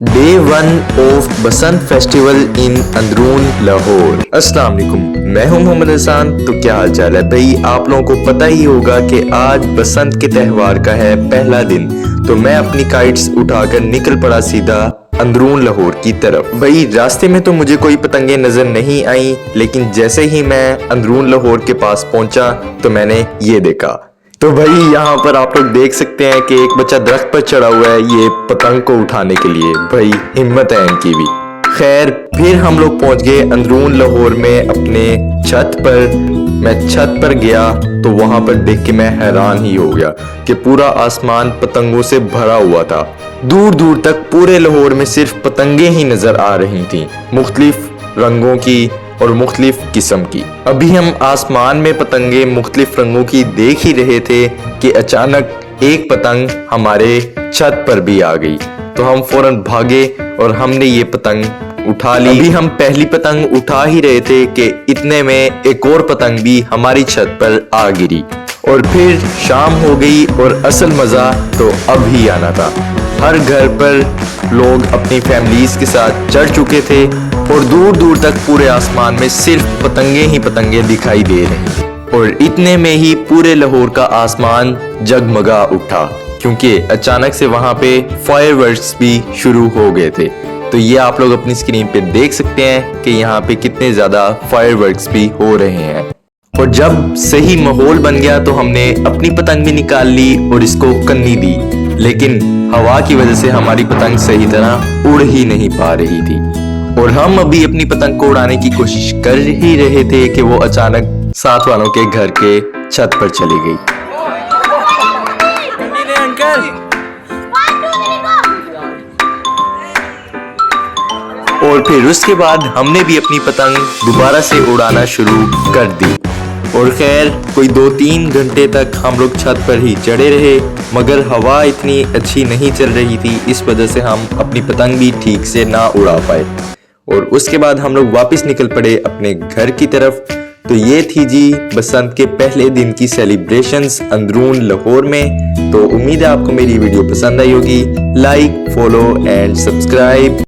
Day 1 of Basant festival in Androon Lahore. अस्सलाम वालेकुम, मैं हूं मोहम्मद हसन। तो क्या हाल चाल है भाई? आप लोगों को पता ही होगा कि आज बसंत के त्यौहार का है पहला दिन। तो मैं अपनी काइट्स उठाकर निकल पड़ा सीधा अंदरून लाहौर की तरफ। भाई रास्ते में तो मुझे कोई पतंगे नजर नहीं आई, लेकिन जैसे ही मैं अंदरून लाहौर के पास पहुंचा तो मैंने ये देखा। तो भाई यहाँ पर आप लोग देख सकते हैं कि एक बच्चा दरख्त पर चढ़ा हुआ है ये पतंग को उठाने के लिए। भाई हिम्मत है इनकी भी। खैर फिर हम लोग पहुंच गए अंदरून लाहौर में अपने छत पर। मैं छत पर गया तो वहां पर देख के मैं हैरान ही हो गया कि पूरा आसमान पतंगों से भरा हुआ था। दूर दूर तक पूरे लाहौर में सिर्फ पतंगे ही नजर आ रही थी, मुख्तलिफ रंगों की और मुख्तलिफ किस्म की। अभी हम आसमान में पतंगे मुख्तलिफ रंगों की देख ही रहे थे कि अचानक एक पतंग हमारे छत पर भी आ गई। तो हम फौरन भागे और हमने ये पतंग उठा ली। अभी हम पहली पतंग उठा ही रहे थे कि इतने में एक और पतंग भी हमारी छत पर आ गिरी और फिर शाम हो गई और असल मजा तो अब ही आना था। हर घर पर लोग अपनी फैमिलीज के साथ चढ़ चुके थे और दूर दूर तक पूरे आसमान में सिर्फ पतंगे ही पतंगे दिखाई दे रही थी। और इतने में ही पूरे लाहौर का आसमान जगमगा उठा, क्योंकि अचानक से वहां पे फायरवर्क्स भी शुरू हो गए थे। तो ये आप लोग अपनी स्क्रीन पे देख सकते हैं कि यहाँ पे कितने ज्यादा फायरवर्क्स भी हो रहे हैं। और जब सही माहौल बन गया तो हमने अपनी पतंग भी निकाल ली और इसको कन्नी दी, लेकिन हवा की वजह से हमारी पतंग सही तरह उड़ ही नहीं पा रही थी। और हम अभी अपनी पतंग को उड़ाने की कोशिश कर ही रहे थे कि वो अचानक साथ वालों के घर के छत पर चली गई। और फिर उसके बाद हमने भी अपनी पतंग दोबारा से उड़ाना शुरू कर दी। और खैर कोई 2-3 घंटे तक हम लोग छत पर ही चढ़े रहे, मगर हवा इतनी अच्छी नहीं चल रही थी, इस वजह से हम अपनी पतंग भी ठीक से ना उड़ा पाए। और उसके बाद हम लोग वापस निकल पड़े अपने घर की तरफ। तो ये थी जी बसंत के पहले दिन की सेलिब्रेशंस अंदरून लाहौर में। तो उम्मीद है आपको मेरी वीडियो पसंद आई होगी। Like, follow and subscribe.